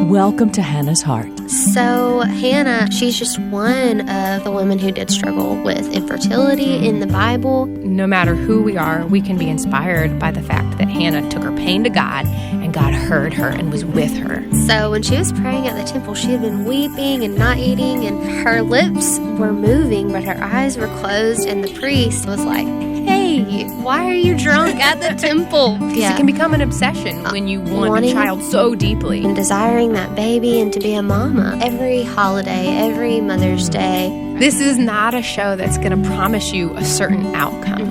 Welcome to Hannah's Heart. So Hannah, she's just one of the women who did struggle with infertility in the Bible. No matter who we are, we can be inspired by the fact that Hannah took her pain to God, and God heard her and was with her. So when she was praying at the temple, she had been weeping and not eating, and her lips were moving, but her eyes were closed, and the priest was like, "Hey, why are you drunk at the temple?" It can become an obsession when you want a child so deeply. And desiring that baby and to be a mama. Every holiday, every Mother's Day. This is not a show that's going to promise you a certain outcome.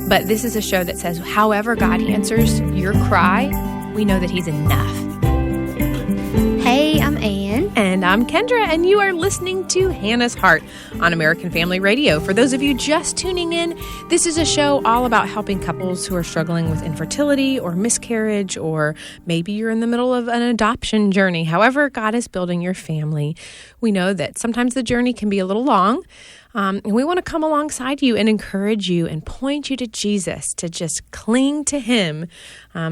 But this is a show that says, however God answers your cry, we know that He's enough. Hey, I'm Ann. And I'm Kendra, and you are listening to Hannah's Heart on American Family Radio. For those of you just tuning in, this is a show all about helping couples who are struggling with infertility or miscarriage, or maybe you're in the middle of an adoption journey. However God is building your family, we know that sometimes the journey can be a little long. And we want to come alongside you and encourage you and point you to Jesus, to just cling to Him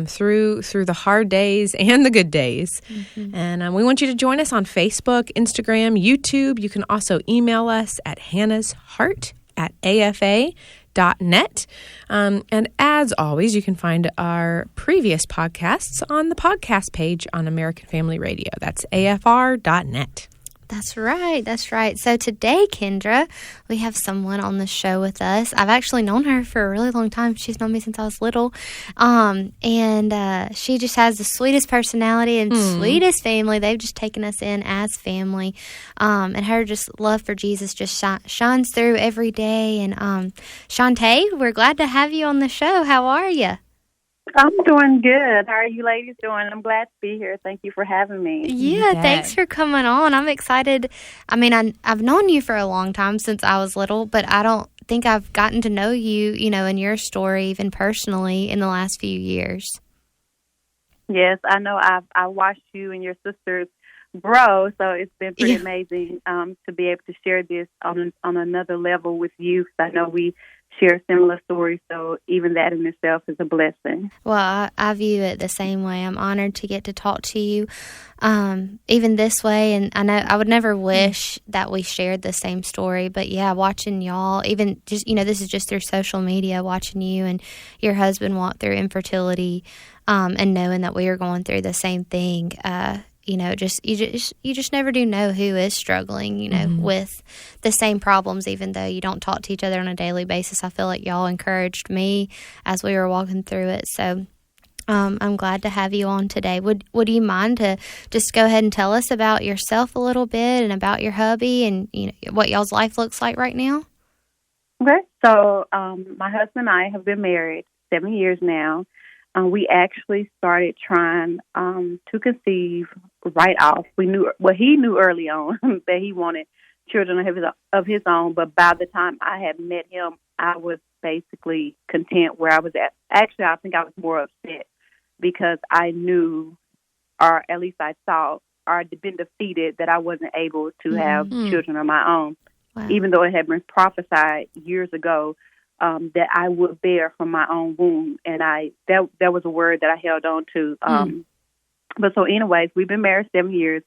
through the hard days and the good days. Mm-hmm. And we want you to join us on Facebook, Instagram, YouTube. You can also email us at hannahsheart@afa.net. And as always, you can find our previous podcasts on the podcast page on American Family Radio. That's afr.net. That's right. That's right. So today, Kendra, we have someone on the show with us. I've actually known her for a really long time. She's known me since I was little. And she just has the sweetest personality and sweetest family. They've just taken us in as family. And her just love for Jesus just shines through every day. And Shanta, we're glad to have you on the show. How are you? I'm doing good. How are you ladies doing? I'm glad to be here. Thank you for having me. Yeah, thanks for coming on. I'm excited. I mean, I've known you for a long time, since I was little, but I don't think I've gotten to know you, and your story even personally in the last few years. Yes, I know. I watched you and your sisters grow, so it's been pretty amazing to be able to share this on another level with you. I know we share similar stories, so even that in itself is a blessing. Well, I view it the same way. I'm honored to get to talk to you even this way, and I know I would never wish that we shared the same story, but yeah, watching y'all, even just, this is just through social media, watching you and your husband walk through infertility and knowing that we are going through the same thing, you just never do know who is struggling, with the same problems, even though you don't talk to each other on a daily basis. I feel like y'all encouraged me as we were walking through it. So I'm glad to have you on today. Would you mind to just go ahead and tell us about yourself a little bit and about your hubby and what y'all's life looks like right now? Okay. So my husband and I have been married 7 years now. We actually started trying to conceive right off. He knew early on that he wanted children of his own, but by the time I had met him, I was basically content where I was at. Actually, I think I was more upset because I knew, or at least I thought, or I'd been defeated that I wasn't able to have children of my own, even though it had been prophesied years ago that I would bear from my own womb, and that was a word that I held on to. But so anyways, we've been married 7 years.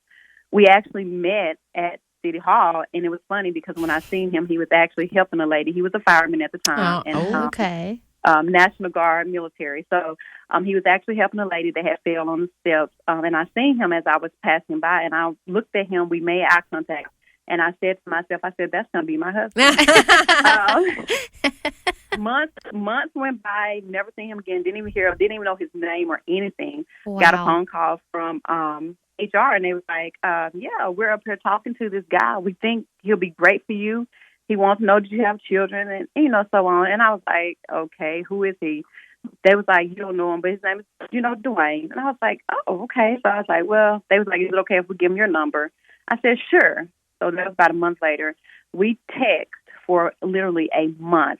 We actually met at City Hall, and it was funny because when I seen him, he was actually helping a lady. He was a fireman at the time. Okay. National Guard military. So he was actually helping a lady that had fell on the steps. And I seen him as I was passing by, and I looked at him. We made eye contact. And I said to myself, that's going to be my husband. Months went by, never seen him again, didn't even know his name or anything. Wow. Got a phone call from HR, and they was like, we're up here talking to this guy. We think he'll be great for you. He wants to know that you have children and, so on. And I was like, okay, who is he? They was like, you don't know him, but his name is, Dwayne. And I was like, oh, okay. So I was like, well, they was like, is it okay if we give him your number? I said, sure. So that was about a month later. We text for literally a month.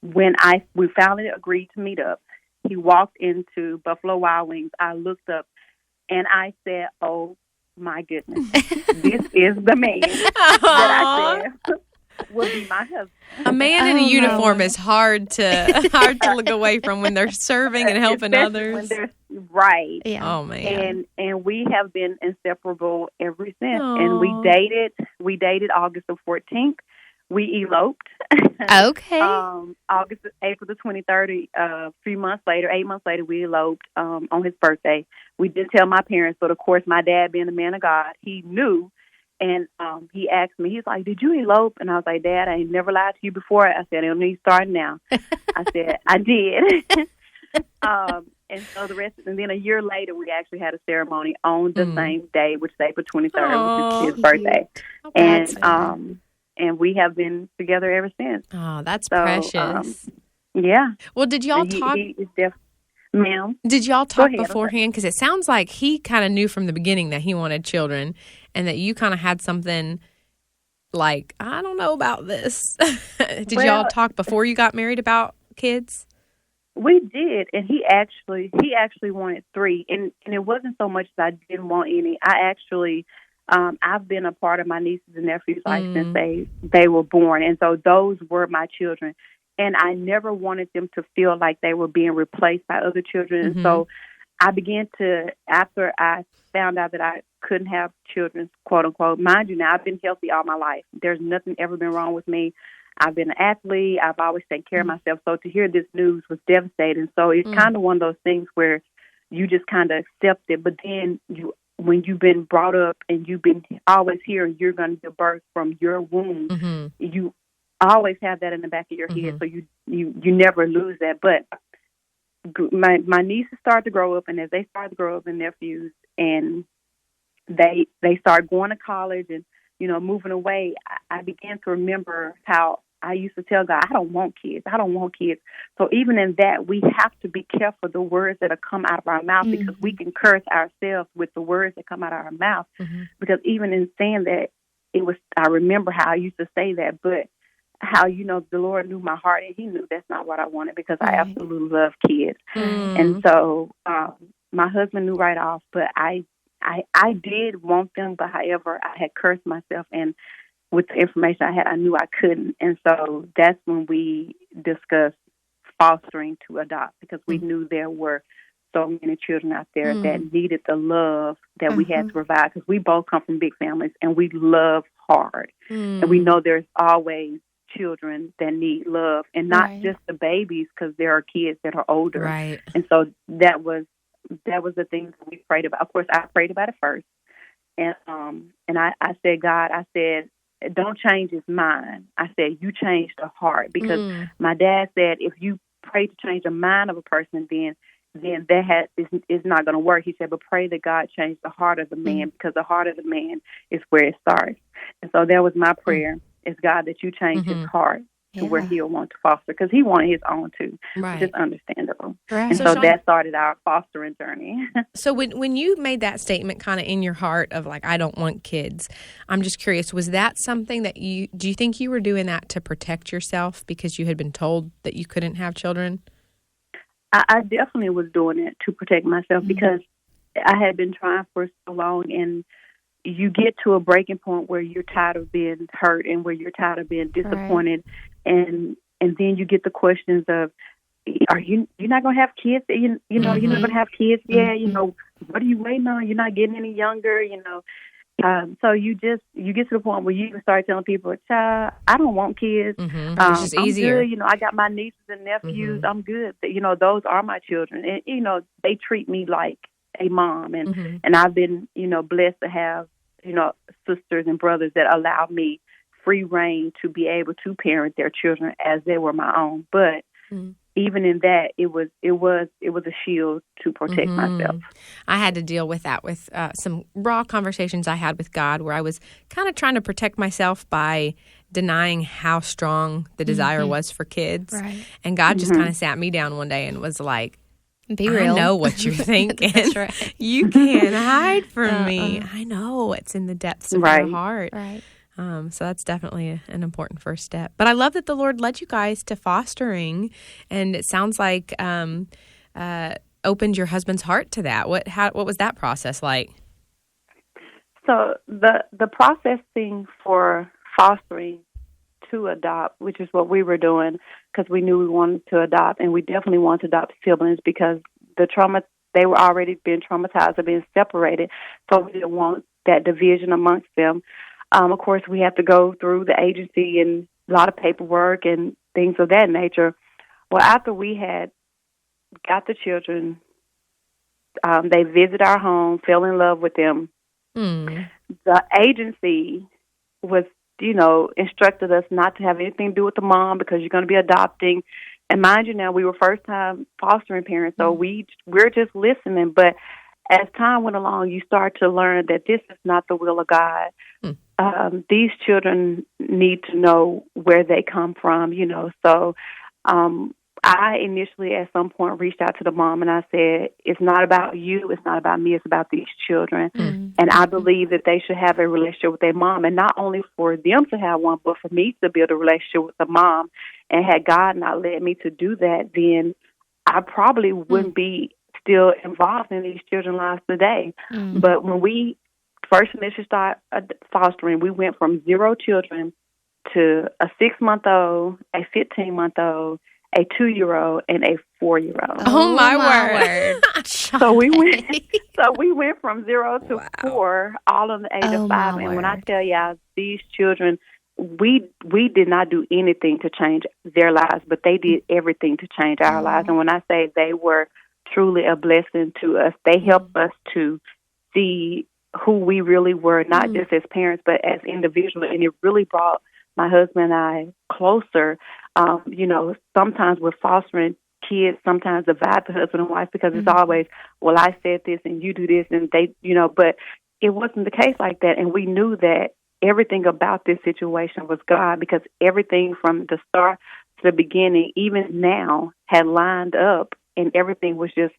When we finally agreed to meet up, he walked into Buffalo Wild Wings. I looked up, and I said, oh, my goodness, this is the man that I said would be my husband. A man in a uniform my. is hard to look away from when they're serving and helping Especially others. when they're right. Yeah. Oh man. And we have been inseparable ever since. Aw. And we dated August the 14th. We eloped. Okay. April the 23rd, 8 months later, we eloped on his birthday. We didn't tell my parents, but of course, my dad, being a man of God, he knew. And he asked me, he's like, "Did you elope?" And I was like, "Dad, I ain't never lied to you before." I said, "I don't need to start now." I said, "I did." And so and then a year later, we actually had a ceremony on the same day, which is April 23rd, which is his birthday. And we have been together ever since. Oh, that's precious. Yeah. Well, did y'all talk? Ma'am? Did y'all talk ahead, beforehand? Because it sounds like he kind of knew from the beginning that he wanted children, and that you kind of had something like, I don't know about this. Did y'all talk before you got married about kids? We did, and he actually wanted 3, and it wasn't so much that I didn't want any. I actually, I've been a part of my nieces and nephews' life since they were born, and so those were my children. And I never wanted them to feel like they were being replaced by other children. And so I began to, after I found out that I couldn't have children, quote unquote, mind you now, I've been healthy all my life. There's nothing ever been wrong with me. I've been an athlete. I've always taken care of myself. So to hear this news was devastating. So it's kind of one of those things where you just kind of accept it. But then when you've been brought up and you've been always hearing you're going to give birth from your womb, you always have that in the back of your head, so you never lose that. But my nieces started to grow up, and as they started to grow up, and nephews, and they started going to college and moving away, I began to remember how I used to tell God, I don't want kids. So even in that, we have to be careful the words that come out of our mouth, because we can curse ourselves with the words that come out of our mouth. Because even in saying that, I remember how I used to say that, but how, the Lord knew my heart, and he knew that's not what I wanted, because I absolutely love kids. And so my husband knew right off, but I did want them, but however, I had cursed myself, and with the information I had, I knew I couldn't. And so that's when we discussed fostering to adopt, because we knew there were so many children out there that needed the love that we had to provide, because we both come from big families, and we love hard. And we know there's always children that need love, and not just the babies, because there are kids that are older. Right. And so that was the thing that we prayed about. Of course, I prayed about it first, and I said, God, I said, don't change his mind. I said, you change the heart, because my dad said, if you pray to change the mind of a person, then that is not going to work. He said, but pray that God change the heart of the man, because the heart of the man is where it starts. And so that was my prayer. Is God, that you change his heart to where he'll want to foster, because he wanted his own too, which is understandable. Right. And so that started our fostering journey. So when you made that statement kind of in your heart of like, I don't want kids, I'm just curious, was that something that do you think you were doing that to protect yourself because you had been told that you couldn't have children? I definitely was doing it to protect myself, because I had been trying for so long, and you get to a breaking point where you're tired of being hurt, and where you're tired of being disappointed, and then you get the questions of, are you're not going to have kids? You're not going to have kids? Yeah, what are you waiting on? You're not getting any younger, So you get to the point where you even start telling people, child, I don't want kids. It's just easier. Good. I got my nieces and nephews. I'm good. Those are my children. And, they treat me like a mom, and I've been blessed to have sisters and brothers that allow me free reign to be able to parent their children as they were my own. But even in that, it was a shield to protect myself. I had to deal with that with some raw conversations I had with God, where I was kind of trying to protect myself by denying how strong the desire was for kids. Right. And God just kind of sat me down one day and was like, be real. I know what you're thinking. That's right. You can't hide from me. I know it's in the depths of your heart. Right. So that's definitely an important first step. But I love that the Lord led you guys to fostering, and it sounds like opened your husband's heart to that. What was that process like? So the processing for fostering to adopt, which is what we were doing, because we knew we wanted to adopt, and we definitely wanted to adopt siblings because they were already been traumatized of being separated, so we didn't want that division amongst them. Of course, we have to go through the agency and a lot of paperwork and things of that nature. Well, after we had got the children, they visited our home, fell in love with them. The agency was, instructed us not to have anything to do with the mom because you're going to be adopting. And mind you, now we were first-time fostering parents, so we're just listening. But as time went along, you start to learn that this is not the will of God. These children need to know where they come from, So I initially, at some point, reached out to the mom and I said, it's not about you, it's not about me, it's about these children. And I believe that they should have a relationship with their mom, and not only for them to have one, but for me to build a relationship with the mom. And had God not led me to do that, then I probably wouldn't be still involved in these children's lives today. But when we first initially started fostering, we went from 0 children to a 6-month-old, a 15-month-old, a 2-year-old, and a 4-year-old. Oh my word! So we went from 0 to 4, all in the age of 5. And when I tell y'all, these children, we did not do anything to change their lives, but they did everything to change our lives. And when I say they were truly a blessing to us, they helped us to see who we really were, not just as parents, but as individuals. And it really brought my husband and I closer. Sometimes we're fostering kids, sometimes divide the husband and wife because it's always, well, I said this and you do this, and they, but it wasn't the case like that. And we knew that everything about this situation was God, because everything from the start to the beginning, even now, had lined up, and everything was just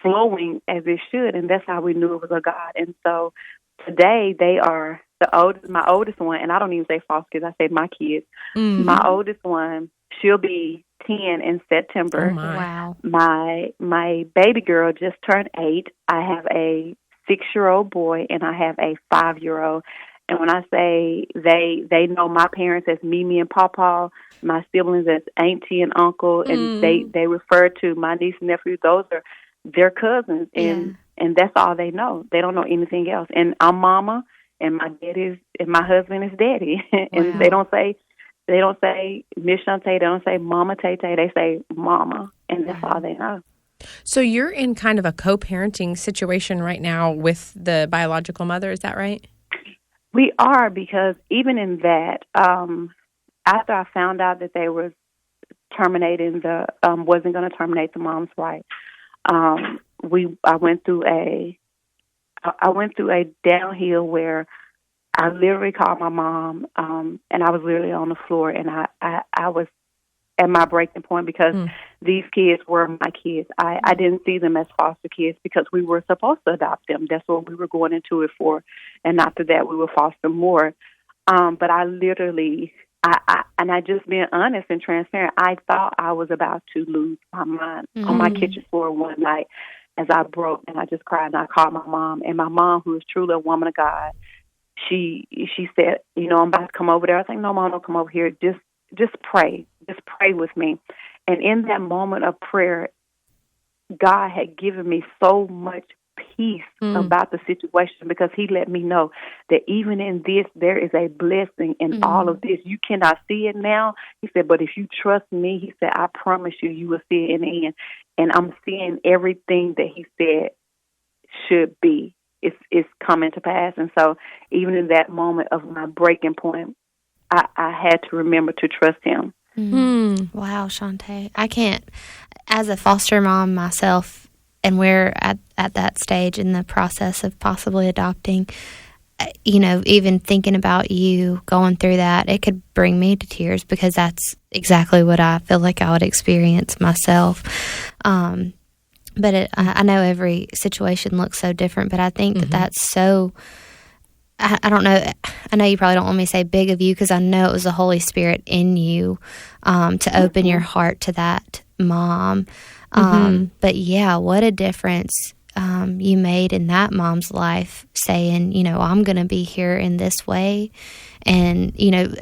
flowing as it should, and that's how we knew it was a God. And so today they are my oldest one, and I don't even say foster kids, I say my kids. My oldest one, she'll be 10 in September. Oh my. Wow. My baby girl just turned 8. I have a 6-year-old boy, and I have a 5-year-old. And when I say they know my parents as Mimi and Pawpaw, my siblings as Auntie and Uncle, and they refer to my niece and nephew. Those are their cousins, and that's all they know. They don't know anything else. And I'm Mama, and my husband is Daddy. And they don't say Miss Shanta, they don't say Mama Tay Tay, they say Mama, and that's all they know. So you're in kind of a co-parenting situation right now with the biological mother, is that right? We are, because even in that, after I found out that they was terminating wasn't going to terminate the mom's right, I went through a downhill where I literally called my mom, and I was literally on the floor, and I was at my breaking point because these kids were my kids. I didn't see them as foster kids because we were supposed to adopt them. That's what we were going into it for. And after that, we would foster more. But I literally, and I just being honest and transparent, I thought I was about to lose my mind on my kitchen floor one night as I broke, and I just cried, and I called my mom. And my mom, who is truly a woman of God, she said, I'm about to come over there. I was like, no, Mom, don't come over here. Just pray. Just pray with me. And in that moment of prayer, God had given me so much peace about the situation, because he let me know that even in this, there is a blessing in all of this. You cannot see it now. He said, but if you trust me, he said, I promise you, you will see it in the end. And I'm seeing everything that he said should be. It's coming to pass. And so even in that moment of my breaking point, I had to remember to trust him. Wow, Shanta. I can't, as a foster mom myself, and we're at that stage in the process of possibly adopting, even thinking about you going through that, it could bring me to tears, because that's exactly what I feel like I would experience myself. But I know every situation looks so different, but I think that that's so, I don't know, I know you probably don't want me to say big of you, because I know it was the Holy Spirit in you to open your heart to that mom. But yeah, what a difference you made in that mom's life, saying, I'm going to be here in this way, and,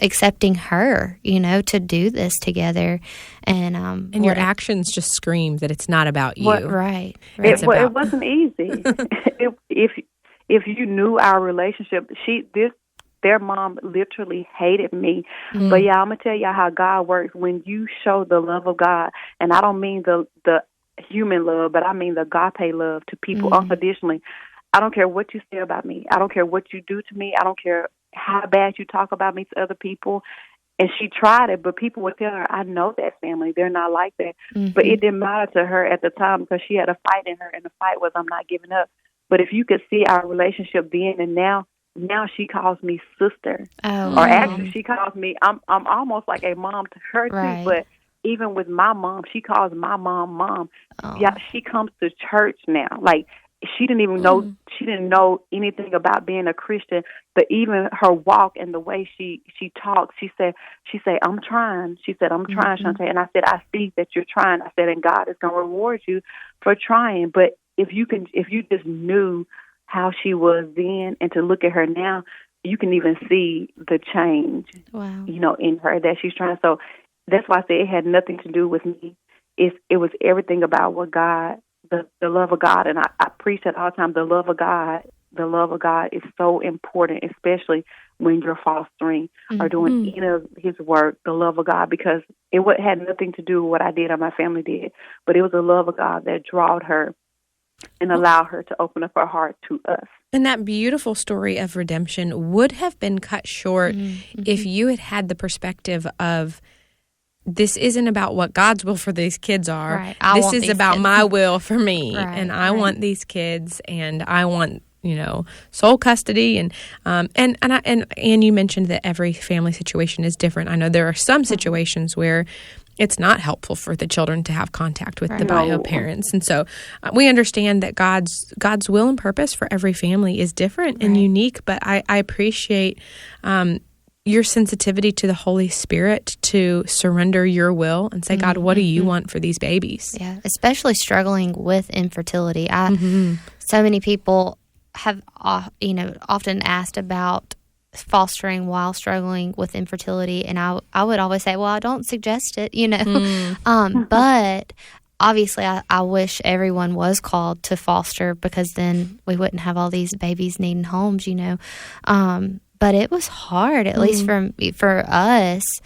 accepting her, to do this together. And your actions just scream that it's not about you. Right. It wasn't easy. If you knew our relationship, their mom literally hated me. Mm-hmm. But yeah, I'm gonna tell y'all how God works. When you show the love of God, and I don't mean the human love, but I mean the agape love to people unconditionally. I don't care what you say about me. I don't care what you do to me. I don't care how bad you talk about me to other people. And she tried it, but people would tell her, I know that family. They're not like that. Mm-hmm. But it didn't matter to her at the time because she had a fight in her, and the fight was, I'm not giving up. But if you could see our relationship then and now she calls me sister. Oh, or actually she calls me, I'm almost like a mom to her right. too. But even with my mom, she calls my mom. Oh. Yeah, she comes to church now. Like, she didn't even know, she didn't know anything about being a Christian, but even her walk and the way she talks, she said, I'm trying. She said, I'm trying, Shanta. And I said, I see that you're trying. I said, and God is going to reward you for trying. But if you just knew how she was then, and to look at her now, you can even see the change, wow. In her that she's trying. So that's why I say it had nothing to do with me. It was everything about what God, the love of God. And I preach that all the time. The love of God is so important, especially when you're fostering or doing any of his work, the love of God, because it had nothing to do with what I did or my family did, but it was the love of God that drawed her and allow her to open up her heart to us. And that beautiful story of redemption would have been cut short if you had the perspective of, this isn't about what God's will for these kids are. Right. This is about my will for me. Right, and I want these kids, and I want, sole custody. And you mentioned that every family situation is different. I know there are some situations where it's not helpful for the children to have contact with the bio parents. And so we understand that God's will and purpose for every family is different and unique, but I appreciate your sensitivity to the Holy Spirit to surrender your will and say, God, what do you want for these babies? Yeah, especially struggling with infertility. So many people have, often asked about fostering while struggling with infertility, and I would always say, well, I don't suggest it, but obviously I wish everyone was called to foster, because then we wouldn't have all these babies needing homes, but it was hard, at least for us,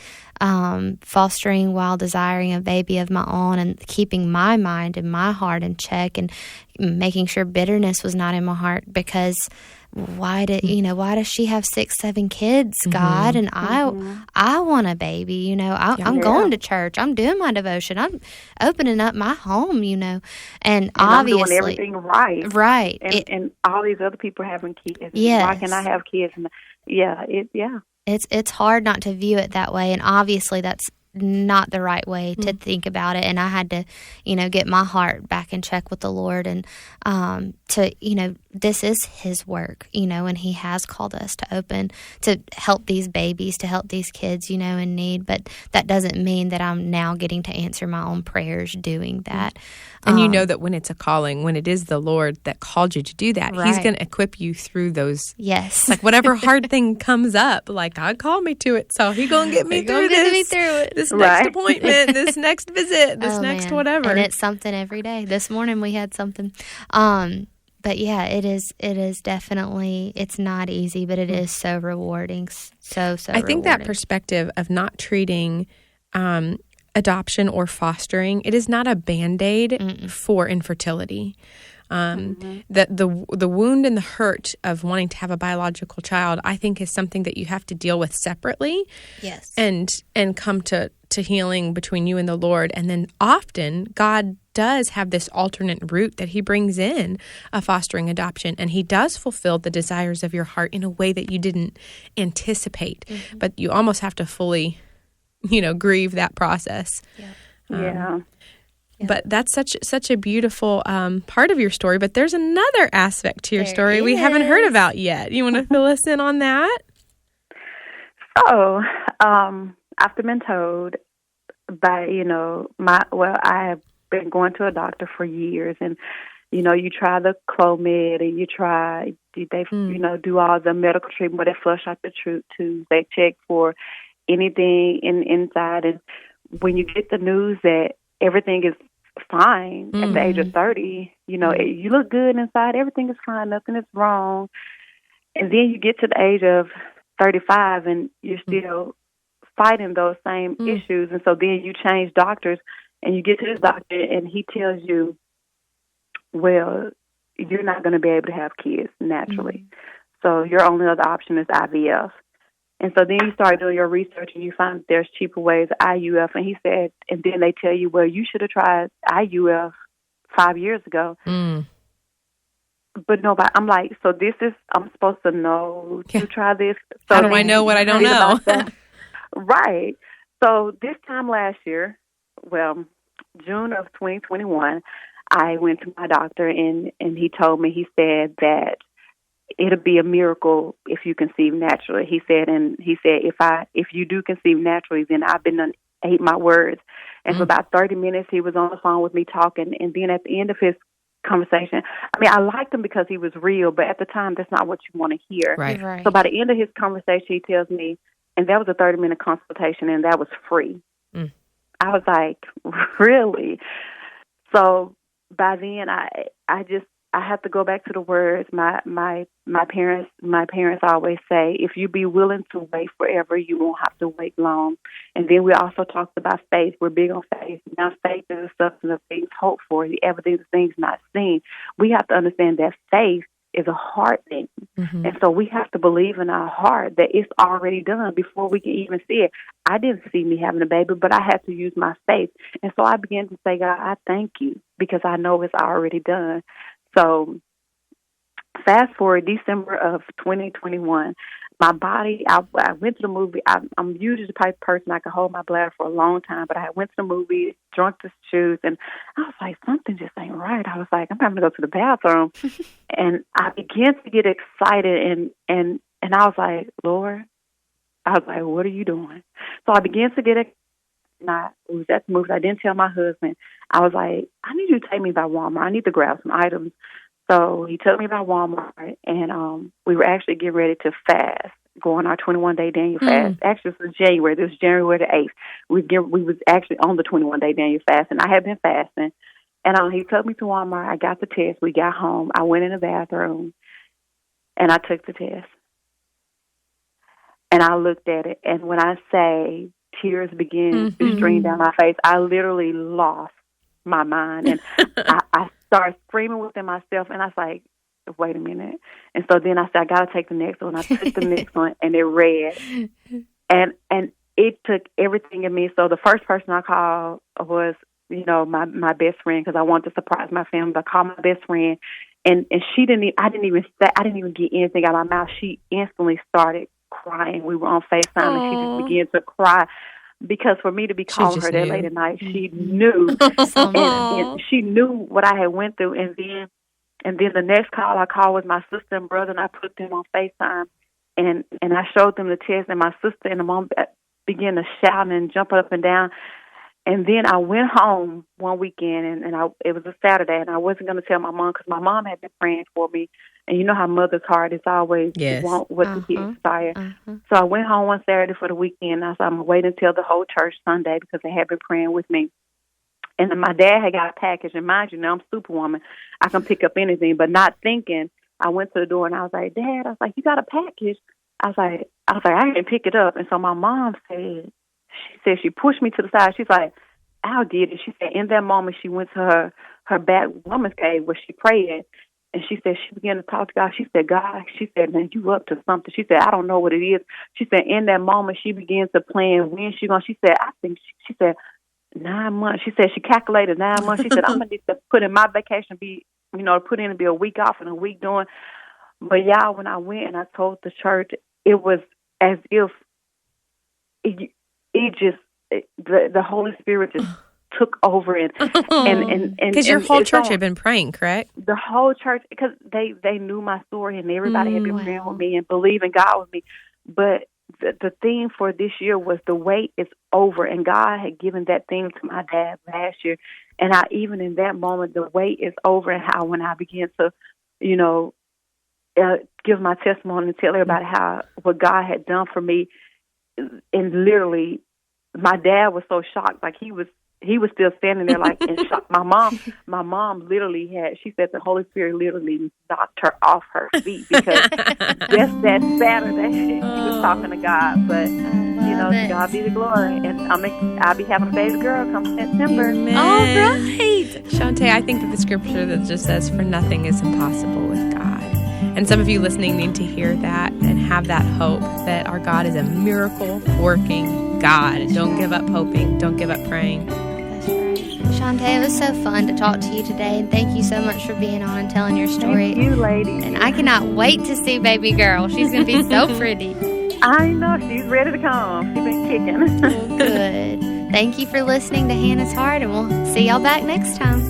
fostering while desiring a baby of my own, and keeping my mind and my heart in check, and making sure bitterness was not in my heart, because why does she have 6-7 kids, God? And I want a baby, I'm going to church, I'm doing my devotion, I'm opening up my home, and obviously I'm doing everything right. Right. And all these other people having kids. Yes. Why can I have kids? And It's hard not to view it that way, and obviously that's not the right way to think about it. And I had to, get my heart back in check with the Lord, and this is his work, and he has called us to help these babies, to help these kids, in need. But that doesn't mean that I'm now getting to answer my own prayers doing that. And that when it's a calling, when it is the Lord that called you to do that, he's going to equip you through those. Yes. Like whatever hard thing comes up, like God called me to it, so he's going to get me through this next appointment, this next visit, this next whatever. And it's something every day. This morning we had something. But yeah, it is definitely, it's not easy, but it is so rewarding. So I think that perspective of not treating adoption or fostering, it is not a Band-Aid for infertility. That the wound and the hurt of wanting to have a biological child, I think, is something that you have to deal with separately. Yes. And come to healing between you and the Lord. And then often God does have this alternate route that he brings in, a fostering adoption, and he does fulfill the desires of your heart in a way that you didn't anticipate. But you almost have to fully, grieve that process. Yeah. But that's such a beautiful part of your story. But there's another aspect to your story we haven't heard about yet. You want to fill us in on that? So, after been told by, I have been going to a doctor for years, and you try the Clomid and do all the medical treatment where they flush out the tubes. They check for anything inside. And when you get the news that everything is fine at the age of 30, you look good inside, everything is fine, nothing is wrong. And then you get to the age of 35 and you're still fighting those same issues. And so then you change doctors and you get to this doctor and he tells you, well, you're not going to be able to have kids naturally. So your only other option is IVF. And so then you start doing your research and you find that there's cheaper ways, IUF. And he said, and then they tell you, well, you should have tried IUF 5 years ago. But nobody, I'm like, so I'm supposed to know to try this. So how do I know what I don't know? Right. So this time last year, June of 2021, I went to my doctor and he told me, he said that it'll be a miracle if you conceive naturally. He said if you do conceive naturally, then I've ate my words. And for about 30 minutes, he was on the phone with me talking. And then at the end of his conversation, I liked him because he was real, but at the time, that's not what you want to hear. Right. So by the end of his conversation, he tells me, and that was a 30-minute consultation, and that was free. I was like, really? So by then, I have to go back to the words my parents always say, if you be willing to wait forever, you won't have to wait long. And then we also talked about faith. We're big on faith. Now faith is the substance of things hoped for, the evidence of things not seen. We have to understand that faith is a heart thing. And so we have to believe in our heart that it's already done before we can even see it. I didn't see me having a baby, but I had to use my faith. And so I began to say, God, I thank you because I know it's already done. So fast forward December of 2021, my body, I went to the movie. I'm usually the type of person I can hold my bladder for a long time, but I went to the movie, drunk the shoes, and I was like, something just ain't right. I was like, I'm having to go to the bathroom. And I began to get excited, and I was like, Lord, what are you doing? So I began to get excited. And I was at the movie. I didn't tell my husband. I was like, I need you to take me by Walmart. I need to grab some items. So he took me by Walmart, and we were actually getting ready to fast, go on our 21-day Daniel fast. Actually, this was January. This was January the 8th. We was actually on the 21-day Daniel fast, and I had been fasting. And he took me to Walmart. I got the test. We got home. I went in the bathroom, and I took the test. And I looked at it, and when I say tears began to stream down my face, I literally lost my mind. And I started screaming within myself, and I was like, wait a minute. And so then I said, I got to take the next one. I took the next one, and it read. And it took everything in me. So the first person I called was, my best friend, because I wanted to surprise my family. I called my best friend, and I didn't even get anything out of my mouth. She instantly started crying. We were on FaceTime, and she just began to cry. Because for me to be calling her that late at night, she knew, and she knew what I had went through. And then the next call I called was my sister and brother, and I put them on FaceTime, and I showed them the test, and my sister and the mom began to shout and jump up and down. And then I went home one weekend, and it was a Saturday, and I wasn't going to tell my mom because my mom had been praying for me. And you know how mother's heart is always want what the kids desire. So I went home one Saturday for the weekend. I said, I'm going to wait until the whole church Sunday because they had been praying with me. And then my dad had got a package. And mind you, now I'm Superwoman. I can pick up anything. But not thinking, I went to the door and I was like, Dad, you got a package? I was like, I didn't pick it up. And so my mom she pushed me to the side. She's like, I'll get it. She said in that moment she went to her back woman's cave where she prayed. And she said she began to talk to God. She said, God, she said, man, you up to something. She said, I don't know what it is. She said, in that moment, she began to plan when she going. She said, I think, she said, 9 months. She said she calculated 9 months. She said, I'm going to need to put in my vacation, put in to be a week off and a week doing. But y'all, when I went and I told the church, it was as if the Holy Spirit just took over it, and because your whole church had been praying, correct? The whole church, because they knew my story, and everybody had been praying with me and believing God with me. But the theme for this year was the wait is over, and God had given that theme to my dad last year. And I, even in that moment, the wait is over, and how when I began to, give my testimony and tell everybody what God had done for me, and literally, my dad was so shocked, like he was still standing there like in shock. My mom literally she said the Holy Spirit literally knocked her off her feet, because just that Saturday she was talking to God. But to God be the glory, and I'll be having a baby girl come September. Amen. All right, Shanta, I think of the scripture that just says, "For nothing is impossible with God." And some of you listening need to hear that and have that hope that our God is a miracle-working God. Don't give up hoping. Don't give up praying. That's right. Shanta, it was so fun to talk to you today, and thank you so much for being on and telling your story. Thank you, ladies. And I cannot wait to see baby girl. She's going to be so pretty. I know. She's ready to come. She's been kicking. Good. Thank you for listening to Hannah's Heart, and we'll see y'all back next time.